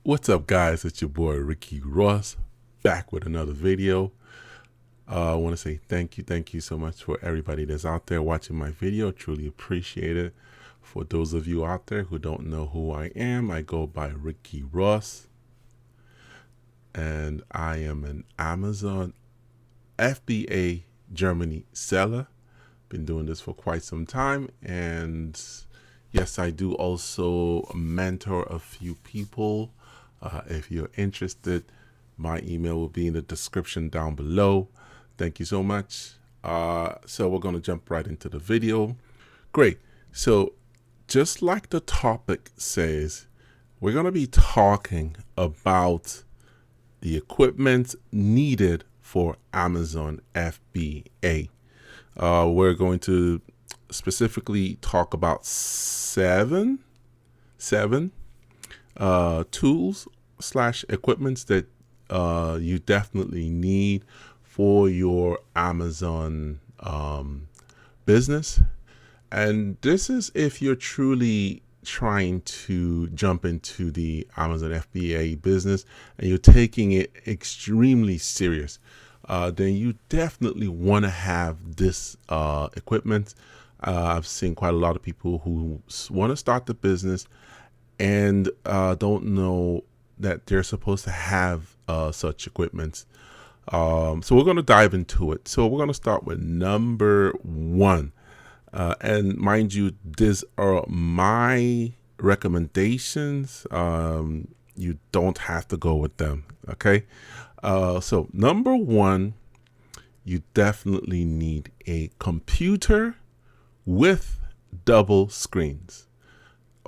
What's up, guys? It's your boy Ricky Ross, back with another video. I want to say thank you so much for everybody that's out there watching my video. Truly appreciate it. For those of you out there who don't know who I am, I go by Ricky Ross, and I am an Amazon FBA Germany seller. Been doing this for quite some time, and yes, I do also mentor a few people. If you're interested, my email will be in the description down below. Thank you so much. So we're going to jump right into the video. Great. So just like the topic says, we're going to be talking about the equipment needed for Amazon FBA. We're going to specifically talk about seven tools / equipments that you definitely need for your Amazon business. And this is if you're truly trying to jump into the Amazon FBA business and you're taking it extremely serious, then you definitely want to have this equipment. I've seen quite a lot of people who want to start the business and don't know that they're supposed to have such equipment. So we're going to dive into it. So we're going to start with number one. And mind you, these are my recommendations. You don't have to go with them. Okay. So number one, you definitely need a computer with double screens.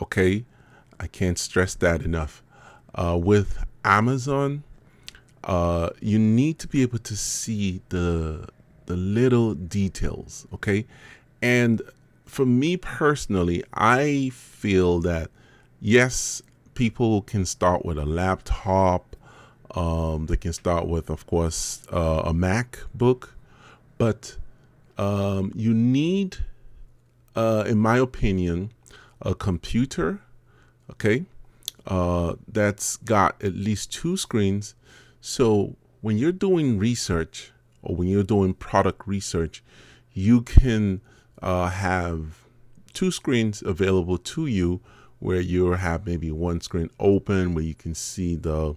Okay. I can't stress that enough. With Amazon, you need to be able to see the little details, okay? And for me personally, I feel that yes, people can start with a laptop. They can start with, of course, a MacBook, but you need, in my opinion, a computer. Okay, that's got at least two screens. So when you're doing research or when you're doing product research, you can have two screens available to you where you have maybe one screen open where you can see the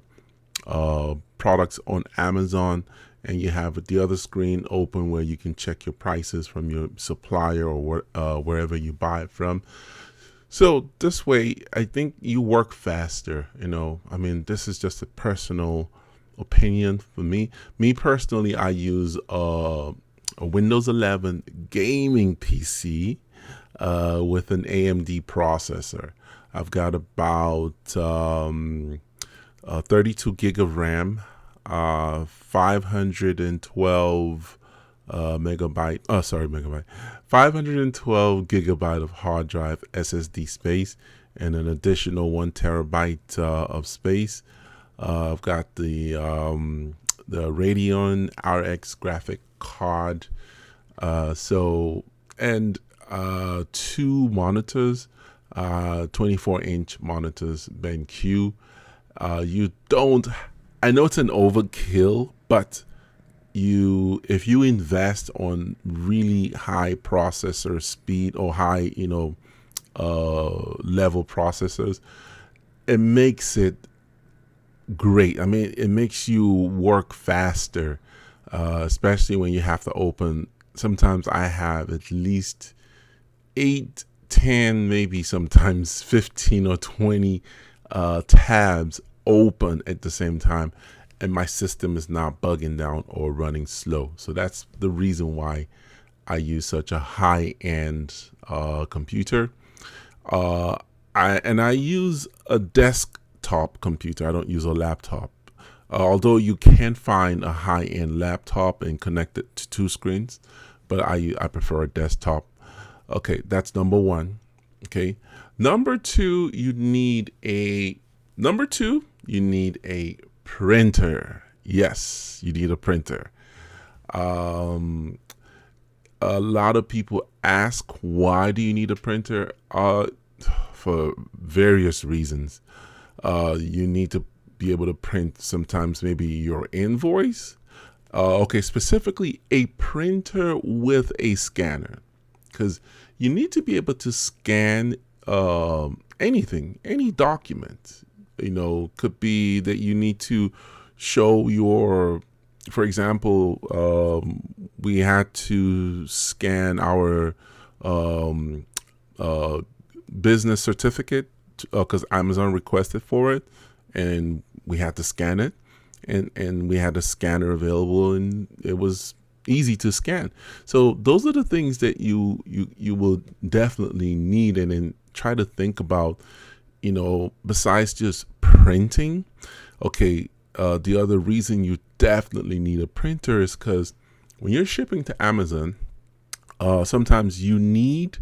products on Amazon, and you have the other screen open where you can check your prices from your supplier or wherever you buy it from. So this way, I think you work faster. I mean, this is just a personal opinion for me. Me personally, I use a Windows 11 gaming PC with an AMD processor. I've got about 32 gig of RAM, 512 megabyte 512 gigabyte of hard drive SSD space, and an additional 1 terabyte of space. I've got the Radeon RX graphic card, and two monitors, 24-inch monitors, BenQ. I know it's an overkill, but if you invest on really high processor speed or high level processors, it makes it great. I mean, it makes you work faster, especially when you have to open. Sometimes I have at least 8, 10, maybe sometimes 15 or 20 tabs open at the same time, and my system is not bugging down or running slow. So that's the reason why I use such a high-end computer. I use a desktop computer. I don't use a laptop. Although you can find a high-end laptop and connect it to two screens, but I prefer a desktop. Okay, that's number one. Okay, number two, you need a printer. Yes, you need a printer. A lot of people ask, why do you need a printer? For various reasons. You need to be able to print sometimes maybe your invoice. Okay, specifically a printer with a scanner, because you need to be able to scan anything, any document. Could be that you need to show your, for example, we had to scan our business certificate because Amazon requested for it, and we had to scan it, and we had a scanner available, and it was easy to scan. So those are the things that you will definitely need, and then try to think about, besides just printing. Okay, the other reason you definitely need a printer is because when you're shipping to Amazon, sometimes you need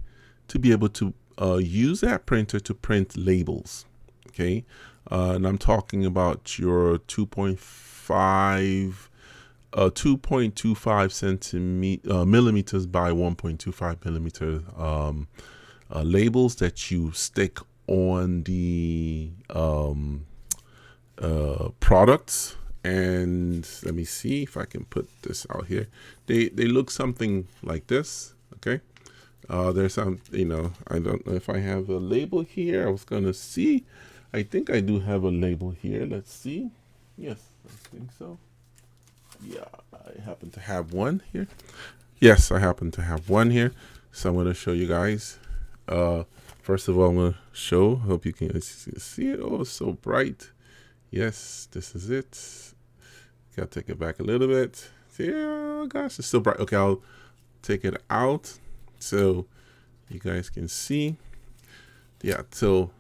to be able to use that printer to print labels. Okay, and I'm talking about your 2.25 millimeters by 1.25 millimeter labels that you stick on the products. And let me see if I can put this out here. They look something like this. Okay, there's some, I don't know if I have a label here. I was gonna see. I think I do have a label here. Let's see. Yes, I think so. Yeah, I happen to have one here. Yes, I happen to have one here. So I'm going to show you guys. First of all, I'm going to show. Hope you can see it. Oh, it's so bright. Yes, this is it. Gotta take it back a little bit. See, oh gosh, it's still bright. Okay, I'll take it out so you guys can see. Yeah, so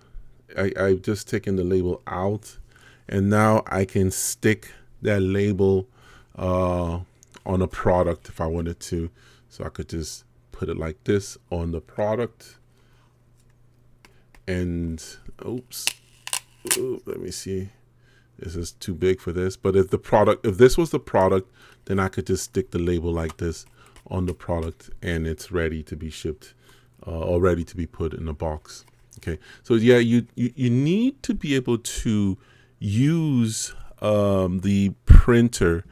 I've just taken the label out, and now I can stick that label on a product if I wanted to. So I could just put it like this on the product, and let me see, this is too big for this. But if this was the product, then I could just stick the label like this on the product, and it's ready to be shipped or ready to be put in a box. Okay, so yeah, you need to be able to use the printer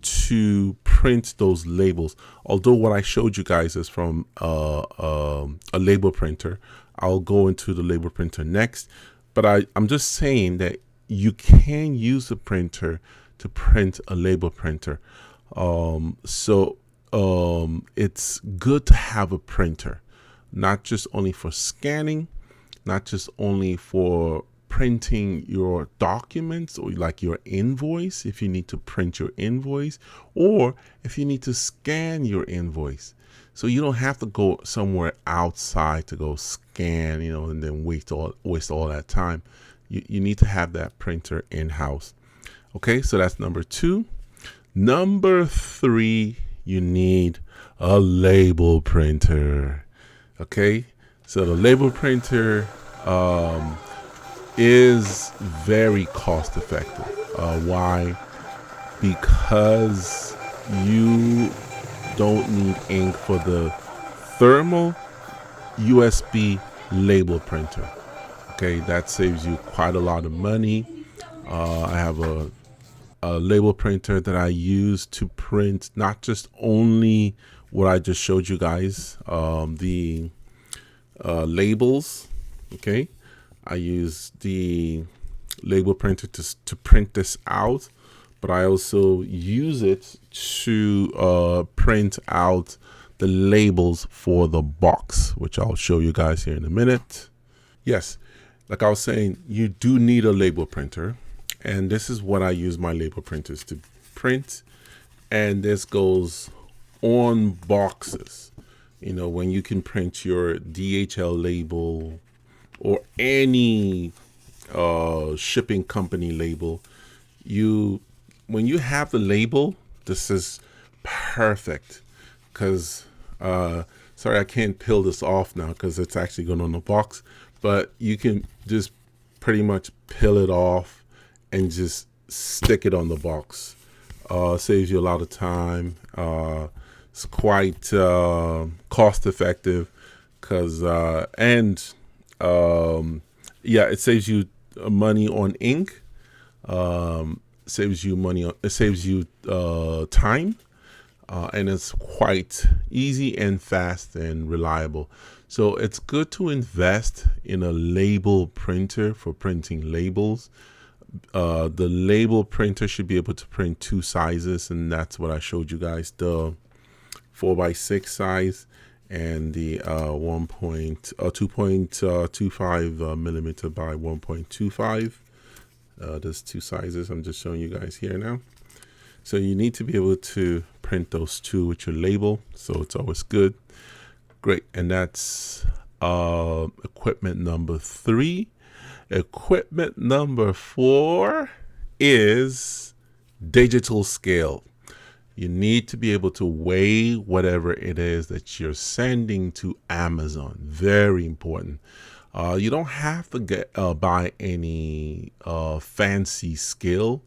to print those labels. Although what I showed you guys is from a label printer. I'll go into the label printer next, but I'm just saying that you can use a printer to print a label printer. So it's good to have a printer, not just only for scanning, not just only for printing your documents or like your invoice, if you need to print your invoice, or if you need to scan your invoice. So you don't have to go somewhere outside to go scan, and then waste all that time. You need to have that printer in-house. Okay, so that's number 2. Number 3, you need a label printer. Okay, so the label printer is very cost effective. Why? Because you don't need ink for the thermal USB label printer. Okay, that saves you quite a lot of money. I have a label printer that I use to print not just only what I just showed you guys, the labels. Okay, I use the label printer to print this out, but I also use it to print out the labels for the box, which I'll show you guys here in a minute. Yes, like I was saying, you do need a label printer, and this is what I use my label printers to print. And this goes on boxes. When you can print your DHL label or any shipping company label, when you have the label, this is perfect. Because sorry, I can't peel this off now because it's actually going on the box, but you can just pretty much peel it off and just stick it on the box. Saves you a lot of time. It's quite cost effective because it saves you money on ink. Saves you money. It saves you time, and it's quite easy and fast and reliable. So it's good to invest in a label printer for printing labels. The label printer should be able to print 2 sizes, and that's what I showed you guys: the 4x6 size and the 2.25 millimeter by 1.25. There's 2 sizes. I'm just showing you guys here now. So you need to be able to print those 2 with your label, so it's always good. Great. And that's equipment number 3. Equipment number 4 is digital scale. You need to be able to weigh whatever it is that you're sending to Amazon. Very important. You don't have to buy any fancy scale,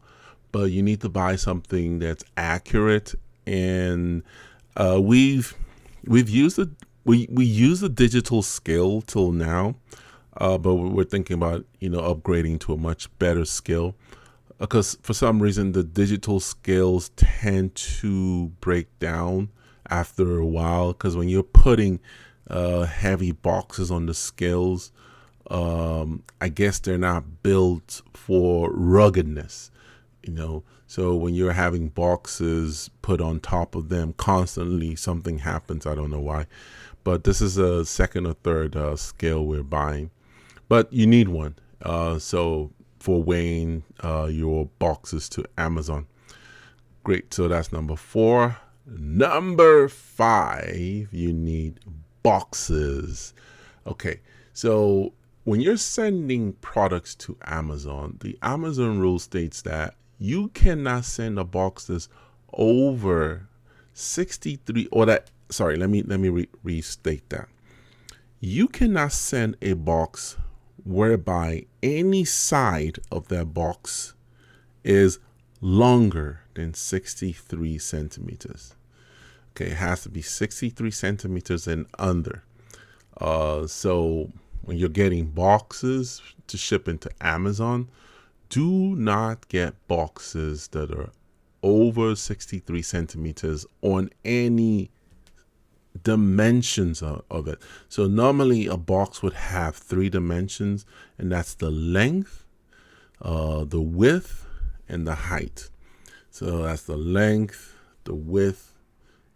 but you need to buy something that's accurate. And we've used it. We use the digital scale till now, but we're thinking about upgrading to a much better scale, because for some reason the digital scales tend to break down after a while. Because when you're putting heavy boxes on the scales, I guess they're not built for ruggedness, so when you're having boxes put on top of them constantly, something happens. I don't know why, but this is a second or third scale we're buying, but you need one. So for weighing your boxes to Amazon. Great. So that's number 4. Number 5, you need boxes. Okay. So when you're sending products to Amazon, the Amazon rule states that you cannot send a box that's over 63, or that, sorry, let me restate that. You cannot send a box whereby any side of that box is longer than 63 centimeters. Okay, it has to be 63 centimeters and under. So when you're getting boxes to ship into Amazon, do not get boxes that are over 63 centimeters on any dimensions of it. So normally a box would have 3 dimensions, and that's the length, the width, and the height. So that's the length, the width,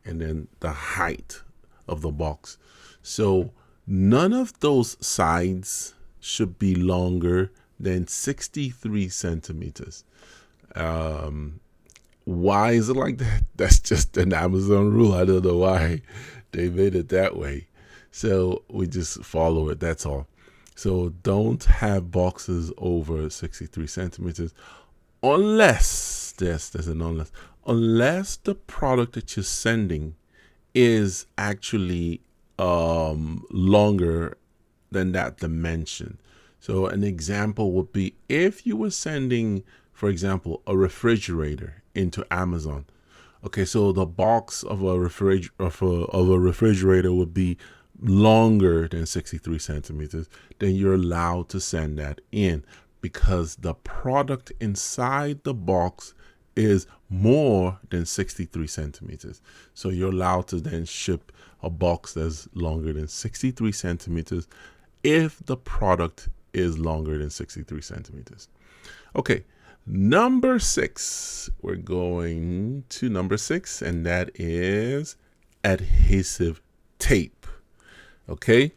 and then the height of the box. So none of those sides should be longer than 63 centimeters. Why is it like that? That's just an Amazon rule. I don't know why they made it that way. So we just follow it. That's all. So don't have boxes over 63 centimeters unless, there's an unless the product that you're sending is actually longer than that dimension. So an example would be if you were sending, for example, a refrigerator into Amazon. Okay, so the box of a refrigerator would be longer than 63 centimeters. Then you're allowed to send that in, because the product inside the box is more than 63 centimeters. So you're allowed to then ship a box that's longer than 63 centimeters if the product is longer than 63 centimeters. Okay, number 6. We're going to number 6, and that is adhesive tape. Okay,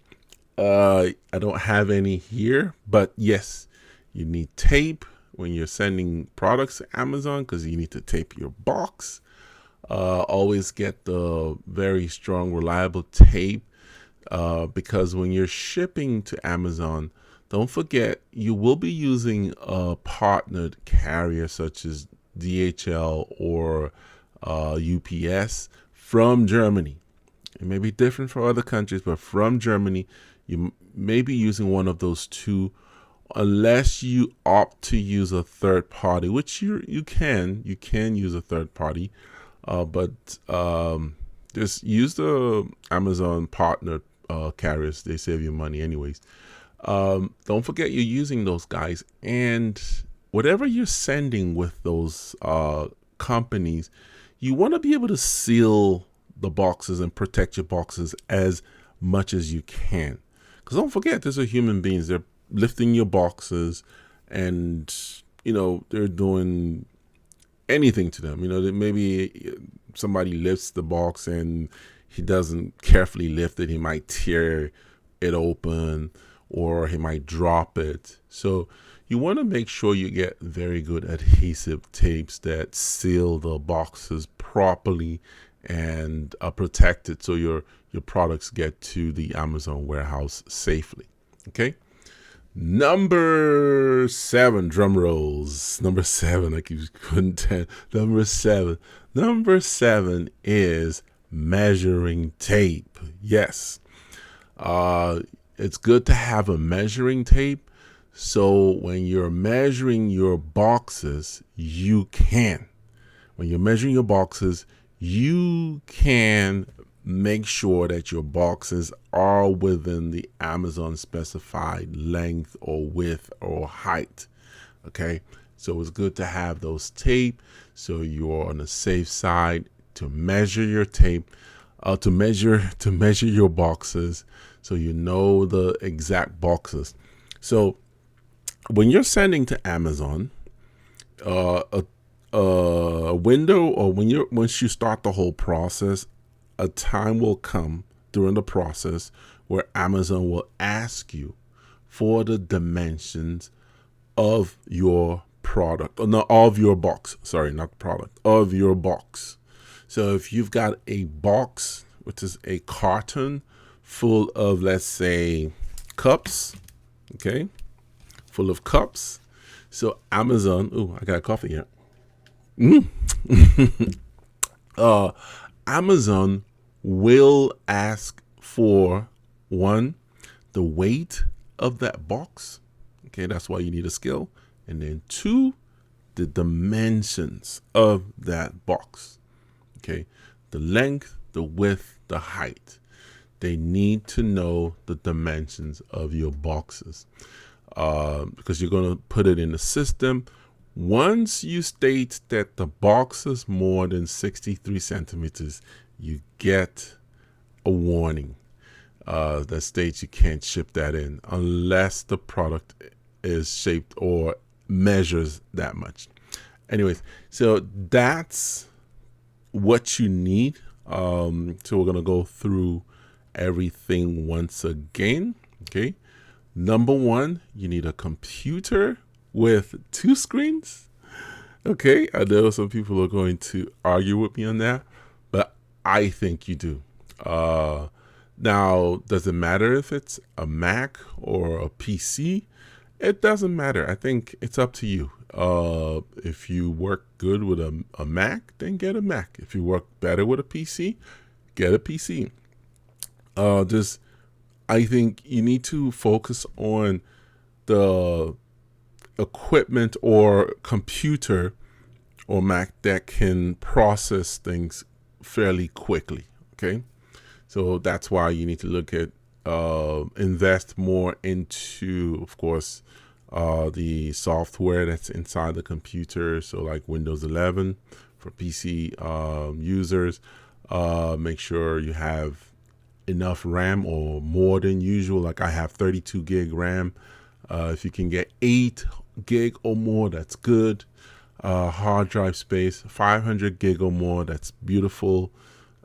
I don't have any here, but yes, you need tape when you're sending products to Amazon, because you need to tape your box. Always get the very strong, reliable tape, because when you're shipping to Amazon, don't forget you will be using a partnered carrier such as DHL or UPS from Germany. It may be different for other countries, but from Germany, you may be using one of those 2, unless you opt to use a third party, which you can use a third party, but just use the Amazon partner carriers. They save you money anyways. Don't forget you're using those guys, and whatever you're sending with those companies, you want to be able to seal the boxes and protect your boxes as much as you can. Because don't forget, these are human beings. They're lifting your boxes, and they're doing anything to them. Maybe somebody lifts the box and he doesn't carefully lift it. He might tear it open, or he might drop it. So you want to make sure you get very good adhesive tapes that seal the boxes properly and are protected, so your products get to the Amazon warehouse safely. Okay. Number 7, drum rolls. Number 7, I keep putting 10. Number 7. Number 7 is measuring tape. Yes. It's good to have a measuring tape. So when you're measuring your boxes, when you're measuring your boxes, you can make sure that your boxes are within the Amazon specified length or width or height. Okay, so it's good to have those tape, so you're on the safe side to measure your tape, to measure your boxes, so you know the exact boxes. So when you're sending to Amazon, a window, or once you start the whole process, a time will come during the process where Amazon will ask you for the dimensions of your product, or no, of your box. Sorry, not product, of your box. So if you've got a box, which is a carton full of, let's say, cups, okay, full of cups. So Amazon, I got a coffee here. Amazon will ask for, 1, the weight of that box. Okay, that's why you need a scale. And then 2, the dimensions of that box. Okay, the length, the width, the height. They need to know the dimensions of your boxes, because you're going to put it in the system. Once you state that the box is more than 63 centimeters, you get a warning that states you can't ship that in unless the product is shaped or measures that much. Anyways, so that's what you need. So we're going to go through everything once again. Okay. Number 1, you need a computer with 2 screens. Okay, I know some people are going to argue with me on that, but I think you do. Now, does it matter if it's a Mac or a PC? It doesn't matter. I think it's up to you. If you work good with a Mac, then get a Mac. If you work better with a PC, get a PC. I think you need to focus on the equipment or computer or Mac that can process things fairly quickly. Okay, so that's why you need to look at invest more into, of course, the software that's inside the computer. So like Windows 11 for PC users. Make sure you have enough RAM or more than usual. Like I have 32 gig RAM. If you can get 8 gig or more, that's good. Hard drive space, 500 gig or more, that's beautiful.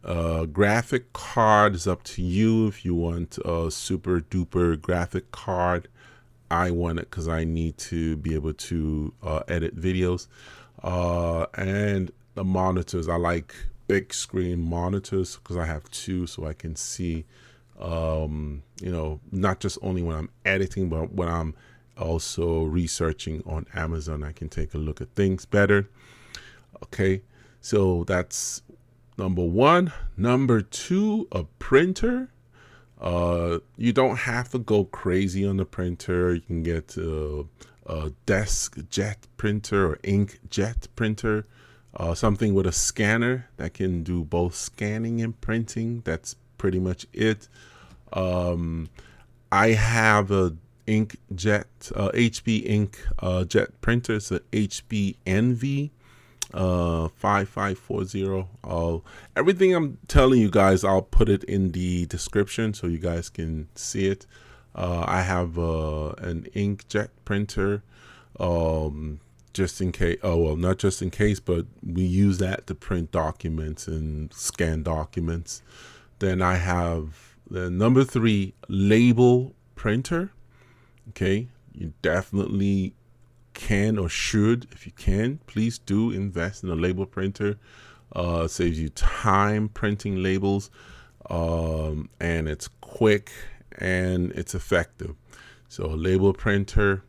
Graphic card is up to you. If you want a super duper graphic card, I want it because I need to be able to edit videos. And the monitors, I like big screen monitors because I have 2, so I can see, not just only when I'm editing, but when I'm also researching on Amazon, I can take a look at things better. Okay, so that's number 1. Number 2, a printer. You don't have to go crazy on the printer. You can get a desk jet printer or ink jet printer. Something with a scanner that can do both scanning and printing. That's pretty much it. I have a ink jet, HP ink jet printer. It's a HP NV 5540. Everything I'm telling you guys, I'll put it in the description so you guys can see it. I have an inkjet printer, just in case. Oh well, not just in case, but we use that to print documents and scan documents. Then I have the number 3 label printer. Okay, you definitely can or should, if you can, please do invest in a label printer. Saves you time printing labels, and it's quick and it's effective. So a label printer.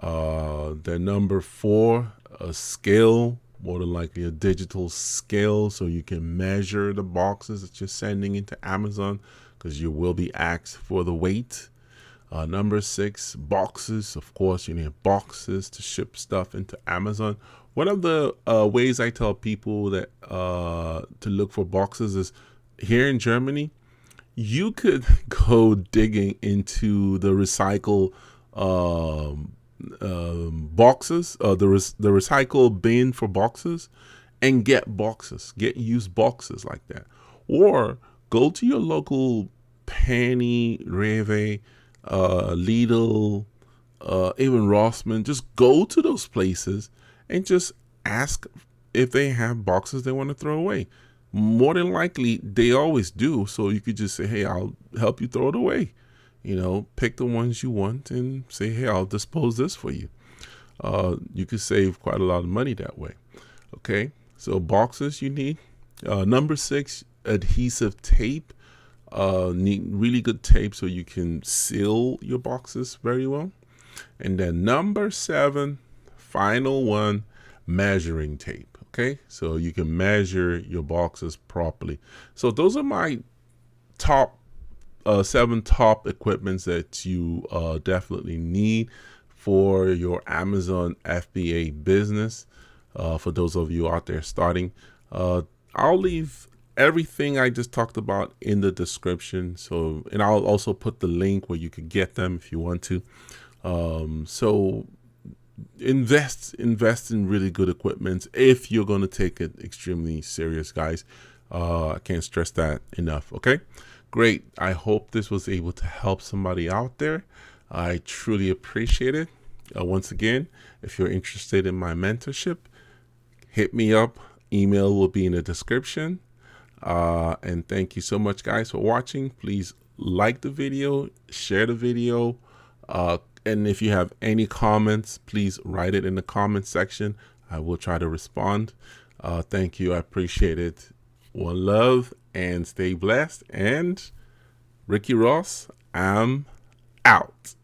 The number 4, a scale, more than likely a digital scale, so you can measure the boxes that you're sending into Amazon, because you will be asked for the weight. Number 6, boxes. Of course, you need boxes to ship stuff into Amazon. One of the ways I tell people that to look for boxes is, here in Germany, you could go digging into the recycle boxes, the recycle bin for boxes, and get used boxes like that. Or go to your local Penny, Rewe, Lidl, even Rossmann. Just go to those places and just ask if they have boxes they want to throw away. More than likely, they always do. So you could just say, hey, I'll help you throw it away. You know, pick the ones you want and say, hey, I'll dispose this for you. You could save quite a lot of money that way. Okay, so boxes you need. Number 6, adhesive tape. Need really good tape so you can seal your boxes very well. And then number 7, final one, measuring tape. Okay, so you can measure your boxes properly. So those are my top 7 top equipments that you definitely need for your Amazon FBA business. For those of you out there starting, I'll leave everything I just talked about in the description. So, and I'll also put the link where you could get them if you want to. So invest in really good equipment if you're going to take it extremely serious, guys. I can't stress that enough. Okay, great. I hope this was able to help somebody out there. I truly appreciate it. Once again, if you're interested in my mentorship, hit me up. Email will be in the description. And thank you so much, guys, for watching. Please like the video, share the video, and if you have any comments, please write it in the comment section. I will try to respond. Thank you. I appreciate it. One love, and stay blessed. And Ricky Ross, I'm out.